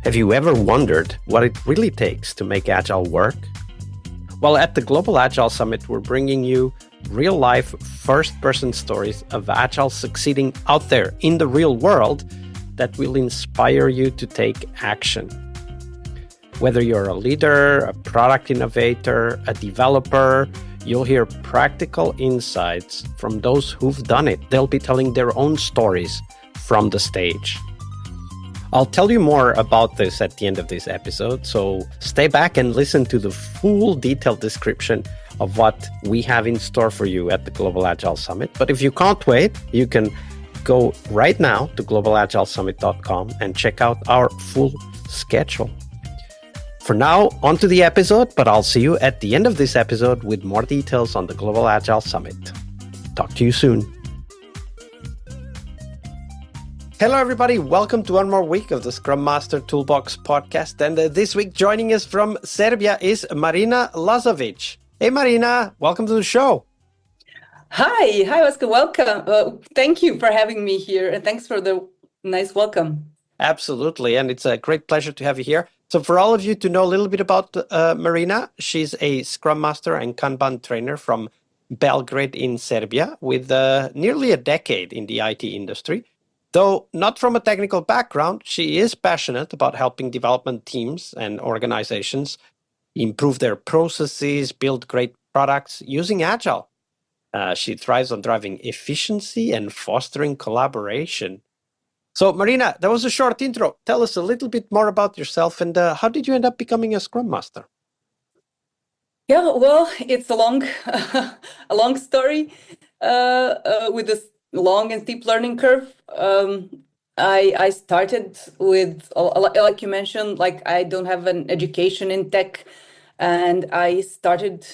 Have you ever wondered what it really takes to make Agile work? Well, at the Global Agile Summit, we're bringing you real-life, first-person stories of Agile succeeding out there in the real world that will inspire you to take action. Whether you're a leader, a product innovator, a developer, you'll hear practical insights from those who've done it. They'll be telling their own stories from the stage. I'll tell you more about this at the end of this episode, so stay back and listen to the full detailed description of what we have in store for you at the Global Agile Summit. But if you can't wait, you can go right now to globalagilesummit.com and check out our full schedule. For now, on to the episode, but I'll see you at the end of this episode with more details on the Global Agile Summit. Talk to you soon. Hello, everybody. Welcome to one more week of the Scrum Master Toolbox podcast. And this week, joining us from Serbia is Marina Lazovic. Hey, Marina. Welcome to the show. Hi, Oscar. Welcome. Thank you for having me here. And thanks for the nice welcome. Absolutely. And it's a great pleasure to have you here. So for all of you to know a little bit about Marina, she's a Scrum Master and Kanban trainer from Belgrade in Serbia with nearly a decade in the IT industry. Though not from a technical background, she is passionate about helping development teams and organizations improve their processes, build great products using Agile. She thrives on driving efficiency and fostering collaboration. So, Marina, that was a short intro. Tell us a little bit more about yourself and how did you end up becoming a Scrum Master? Yeah, well, it's a long story with a long and steep learning curve. I started with, like you mentioned, like I don't have an education in tech, and I started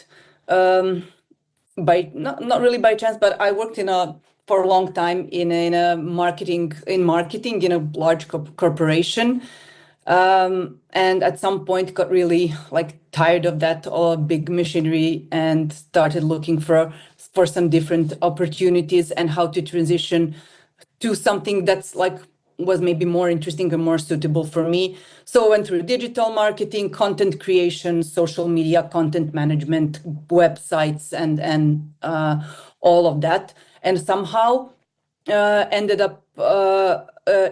by not really by chance, but I worked for a long time in marketing in a large corporation, and at some point got really like tired of that big machinery and started looking for some different opportunities and how to transition to something that's like was maybe more interesting and more suitable for me. So I went through digital marketing, content creation, social media, content management, websites, and all of that, and somehow ended up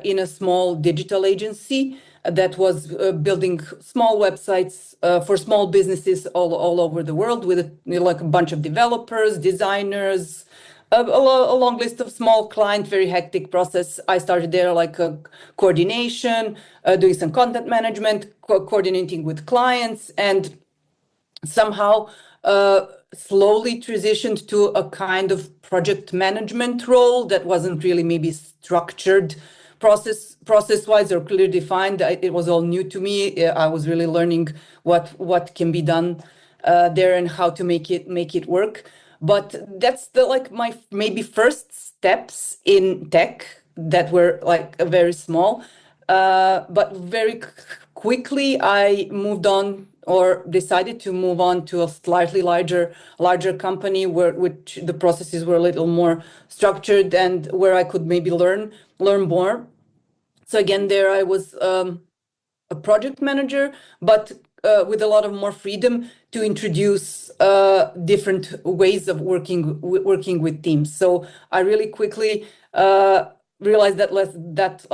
in a small digital agency that was building small websites for small businesses all over the world with like a bunch of developers, designers, a long list of small clients, very hectic process. I started there like a coordination, doing some content management, coordinating with clients, and somehow slowly transitioned to a kind of project management role that wasn't really maybe structured process-wise or clearly defined. It was all new to me. I was really learning what can be done there and how to make it work. But that's my maybe first steps in tech that were like very small. But very quickly I moved on or decided to move on to a slightly larger company which the processes were a little more structured and where I could maybe learn more. So again, there I was a project manager, but with a lot of more freedom to introduce different ways of working with teams. So I really quickly realized that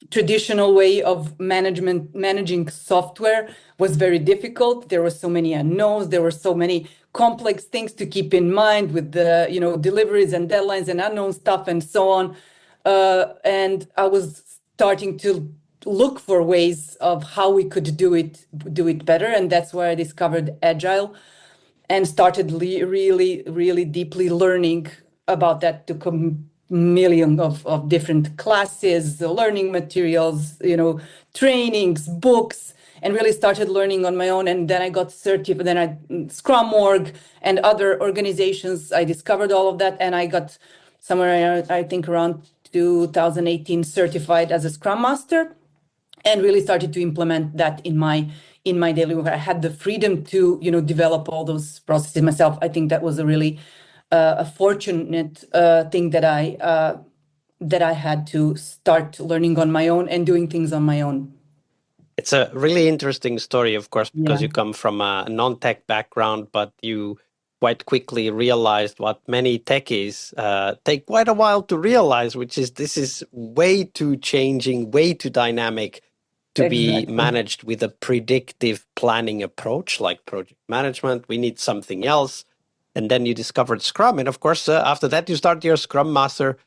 traditional way of managing software was very difficult. There were so many unknowns. There were so many complex things to keep in mind with the deliveries and deadlines and unknown stuff and so on. And I was starting to look for ways of how we could do it better, and that's where I discovered Agile and started really deeply learning about that to million of different classes, learning materials, trainings, books, and really started learning on my own. And then I got certified. Then Scrum Org and other organizations. I discovered all of that, and I got somewhere I think around 2018 certified as a Scrum Master, and really started to implement that in my daily work. I had the freedom to develop all those processes myself. I think that was a really a fortunate thing that I had to start learning on my own and doing things on my own. It's a really interesting story, of course, because Yeah, you come from a non-tech background, but you quite quickly realized what many techies take quite a while to realize, which is this is way too changing, way too dynamic to be exactly. managed with a predictive planning approach like project management. We need something else. And then you discovered Scrum. And of course, after that, you start your Scrum Master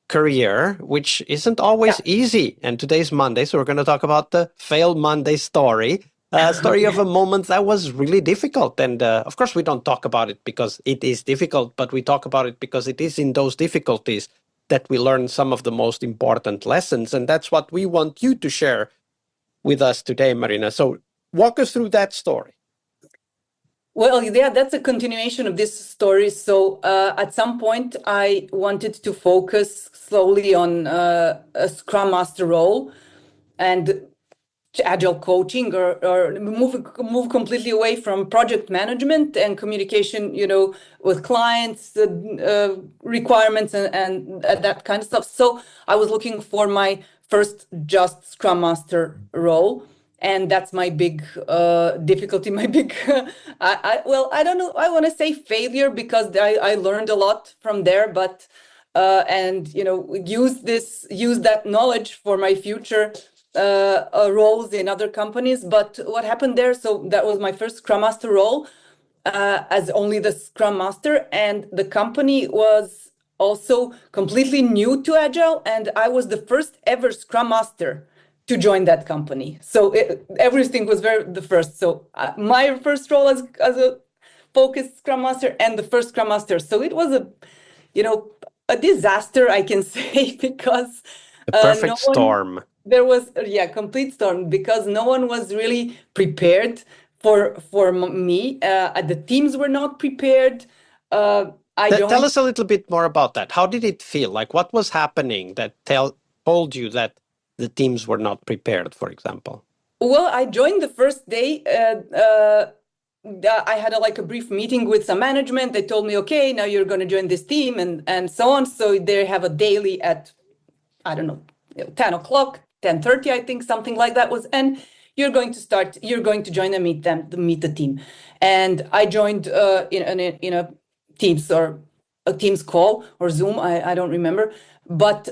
career, which isn't always Yeah. easy. And today's Monday, so we're going to talk about the fail Monday story. Story of a moment that was really difficult. And of course, we don't talk about it because it is difficult, but we talk about it because it is in those difficulties that we learn some of the most important lessons. And that's what we want you to share with us today, Marina. So walk us through that story. Well, yeah, that's a continuation of this story. So at some point, I wanted to focus slowly on a Scrum Master role and agile coaching, or move completely away from project management and communication, with clients, requirements, and that kind of stuff. So I was looking for my first just Scrum Master role. And that's my big difficulty, my big, I don't know, I want to say failure, because I learned a lot from there, but and use that knowledge for my future roles in other companies. But what happened there? So that was my first Scrum Master role, as only the Scrum Master, and the company was also completely new to Agile, and I was the first ever Scrum Master to join that company. So everything was the first. So my first role as a focused Scrum Master and the first Scrum Master. So it was a disaster, I can say, because The perfect no one, storm. there was, yeah, complete storm, because no one was really prepared for me. The teams were not prepared. I Tell joined. us a little bit more about that. How did it feel? Like what was happening that told you that the teams were not prepared, for example? Well, I joined the first day. I had like a brief meeting with some management. They told me, okay, now you're going to join this team, and so on. So they have a daily at, I don't know, 10 o'clock, 10:30, I think, something like that was. And you're going to join and meet the team. And I joined in a Teams, or a Teams call, or Zoom, I don't remember. But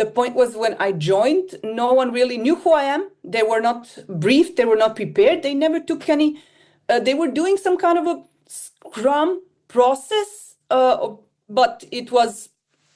the point was, when I joined, no one really knew who I am. They were not briefed, they were not prepared, they never took any, they were doing some kind of a Scrum process, but it was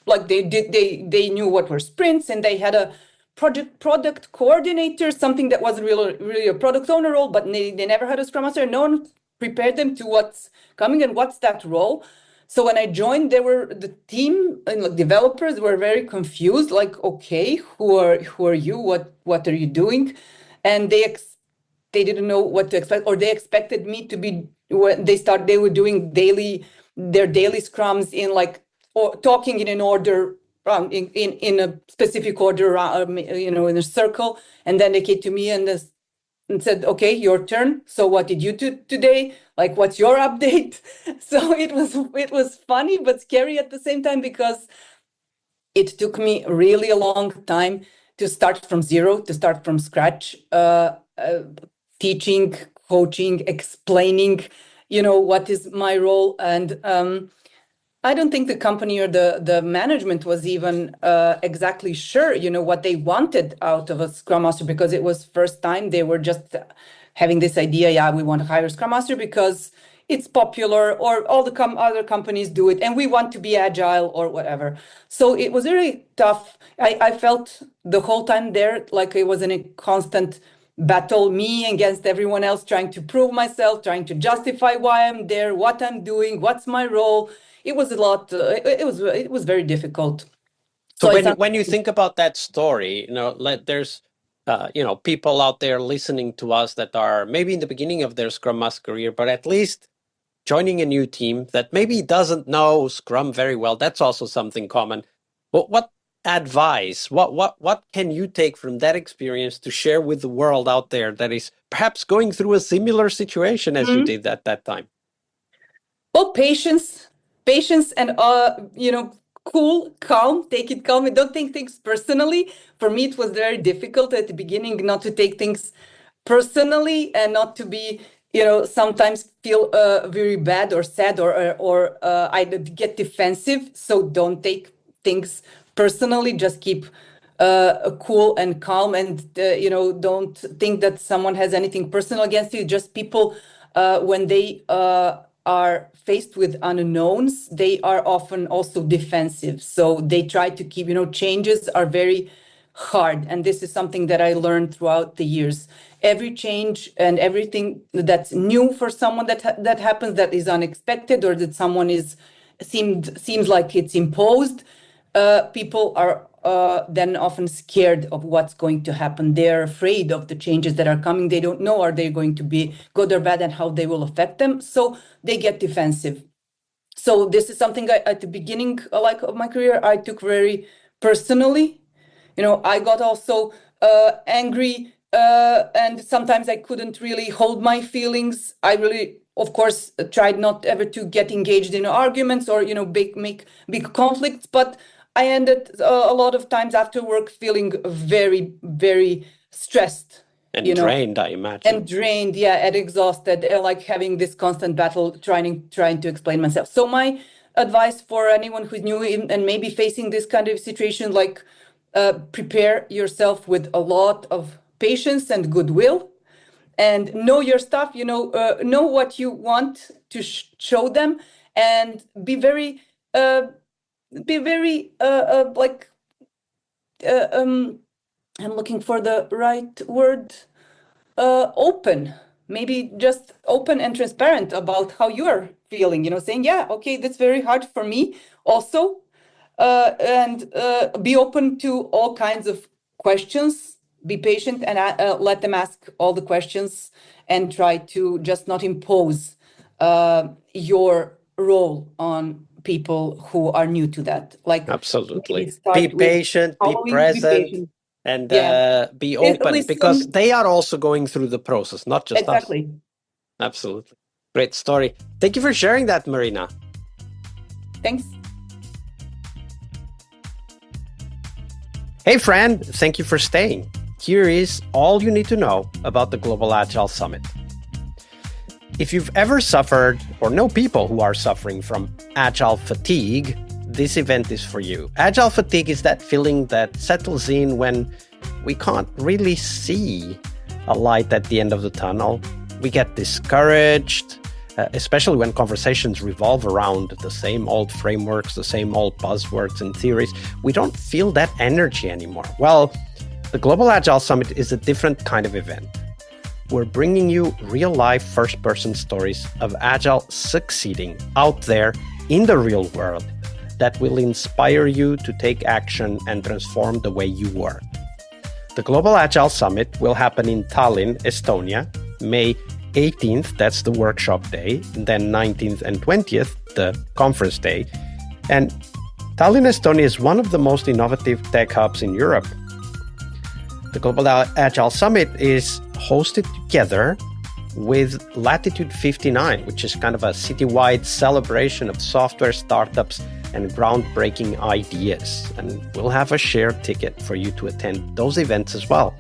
like they knew what were sprints, and they had a product coordinator, something that wasn't really a product owner role, but they never had a Scrum Master. No one prepared them to what's coming and what's that role. So when I joined, the team and like developers were very confused, like, okay, who are you? What are you doing? And they didn't know what to expect, or they expected me to be, when they were doing their daily scrums in like, or talking in an order, in a specific order, in a circle. And then they came to me and said, okay, your turn. So what did you do today? Like, what's your update? So it was funny but scary at the same time, because it took me really a long time to start from zero, to start from scratch, teaching, coaching, explaining, what is my role. And I don't think the company or the management was even exactly sure, what they wanted out of a Scrum Master, because it was first time. They were just having this idea, yeah, we want to hire a Scrum Master because it's popular, or all the other companies do it, and we want to be agile or whatever. So it was really tough. I felt the whole time there like it was in a constant battle, me against everyone else, trying to prove myself, trying to justify why I'm there, what I'm doing, what's my role. It was a lot. It was very difficult. So So I when you think about that story, there's people out there listening to us that are maybe in the beginning of their Scrum Master career, but at least joining a new team that maybe doesn't know Scrum very well. That's also something common. But what advice, what can you take from that experience to share with the world out there that is perhaps going through a similar situation as you Mhm. did at that time? Well, patience, and cool, calm. Take it calm. And don't take things personally. For me, it was very difficult at the beginning not to take things personally and not to be, sometimes feel very bad or sad or I get defensive. So don't take things personally. Just keep cool and calm, and don't think that someone has anything personal against you. Just people, when they are faced with unknowns, they are often also defensive. So they try to keep, changes are very hard. And this is something that I learned throughout the years. Every change and everything that's new for someone that happens, that is unexpected, or that someone seems like it's imposed, people are then often scared of what's going to happen. They're afraid of the changes that are coming. They don't know, are they going to be good or bad, and how they will affect them. So they get defensive. So this is something at the beginning, of my career, I took very personally. I got also angry, and sometimes I couldn't really hold my feelings. I really, of course, tried not ever to get engaged in arguments or, make big conflicts, but I ended a lot of times after work feeling very, very stressed. And drained, I imagine. And drained, yeah, and exhausted, like having this constant battle, trying to explain myself. So my advice for anyone who's new and maybe facing this kind of situation, prepare yourself with a lot of patience and goodwill, and know your stuff. Know what you want to show them, and be very I'm looking for the right word. Open, maybe just open and transparent about how you're feeling. Saying, yeah, okay, that's very hard for me also. And be open to all kinds of questions. Be patient and let them ask all the questions, and try to just not impose your role on people who are new to that. Absolutely. Be patient, be present, and be open, because they are also going through the process, not just us. Exactly. Absolutely. Great story. Thank you for sharing that, Marina. Thanks. Hey friend, thank you for staying. Here is all you need to know about the Global Agile Summit. If you've ever suffered or know people who are suffering from Agile fatigue, this event is for you. Agile fatigue is that feeling that settles in when we can't really see a light at the end of the tunnel. We get discouraged, especially when conversations revolve around the same old frameworks, the same old buzzwords and theories. We don't feel that energy anymore. Well, the Global Agile Summit is a different kind of event. We're bringing you real-life first-person stories of Agile succeeding out there in the real world that will inspire you to take action and transform the way you work. The Global Agile Summit will happen in Tallinn, Estonia, May 18th, that's the workshop day, and then 19th and 20th, the conference day. And Tallinn, Estonia is one of the most innovative tech hubs in Europe. The Global Agile Summit is hosted together with Latitude 59, which is kind of a citywide celebration of software startups and groundbreaking ideas. And we'll have a shared ticket for you to attend those events as well.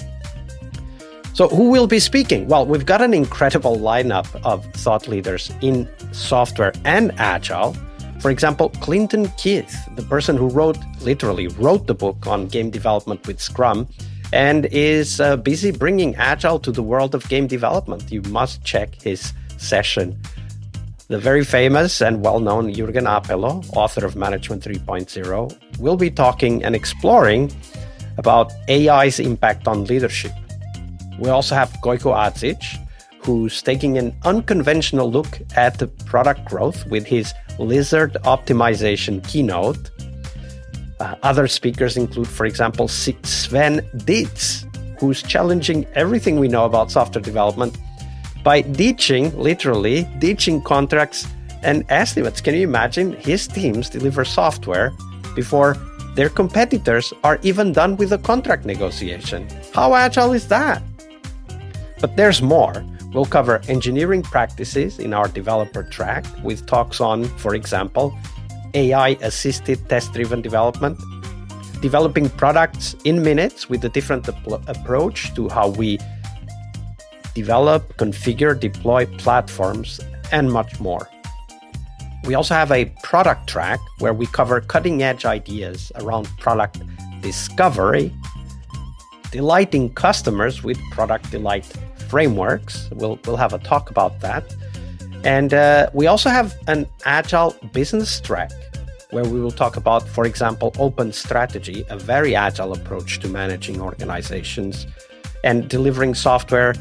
So who will be speaking? Well, we've got an incredible lineup of thought leaders in software and Agile. For example, Clinton Keith, the person who literally wrote the book on game development with Scrum, and is busy bringing Agile to the world of game development. You must check his session. The very famous and well-known Jürgen Apelo, author of Management 3.0, will be talking and exploring about AI's impact on leadership. We also have Gojko Adzic, who's taking an unconventional look at the product growth with his lizard optimization keynote. Other speakers include, for example, Sven Dietz, who's challenging everything we know about software development by literally ditching contracts and estimates. Can you imagine? His teams deliver software before their competitors are even done with the contract negotiation. How agile is that? But there's more. We'll cover engineering practices in our developer track with talks on, for example, AI-assisted test-driven development, developing products in minutes with a different approach to how we develop, configure, deploy platforms, and much more. We also have a product track where we cover cutting-edge ideas around product discovery, delighting customers with product delight frameworks. We'll have a talk about that. And we also have an Agile business track where we will talk about, for example, open strategy, a very agile approach to managing organizations and delivering software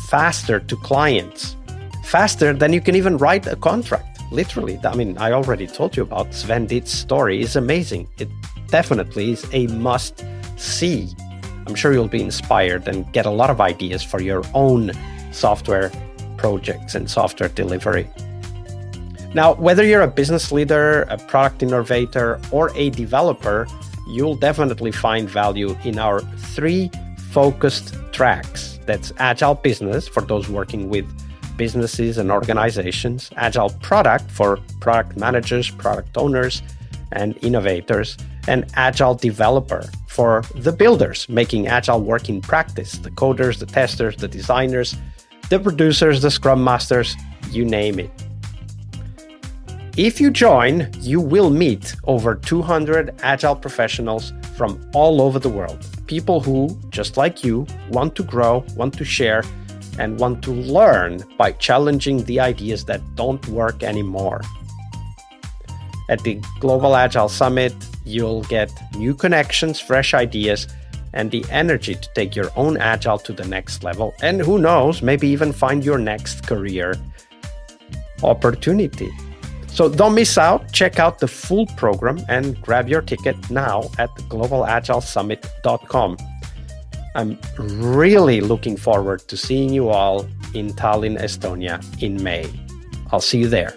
faster to clients, faster than you can even write a contract. Literally, I mean, I already told you about Sven Ditz's story. It's amazing. It definitely is a must-see. I'm sure you'll be inspired and get a lot of ideas for your own software projects and software delivery. Now, whether you're a business leader, a product innovator, or a developer, you'll definitely find value in our 3 focused tracks. That's Agile Business for those working with businesses and organizations, Agile Product for product managers, product owners, and innovators, and Agile Developer for the builders, making Agile work in practice, the coders, the testers, the designers, the producers, the Scrum Masters, you name it. If you join, you will meet over 200 Agile professionals from all over the world. People who, just like you, want to grow, want to share, and want to learn by challenging the ideas that don't work anymore. At the Global Agile Summit, you'll get new connections, fresh ideas, and the energy to take your own Agile to the next level. And who knows, maybe even find your next career opportunity. So don't miss out. Check out the full program and grab your ticket now at globalagilesummit.com. I'm really looking forward to seeing you all in Tallinn, Estonia in May. I'll see you there.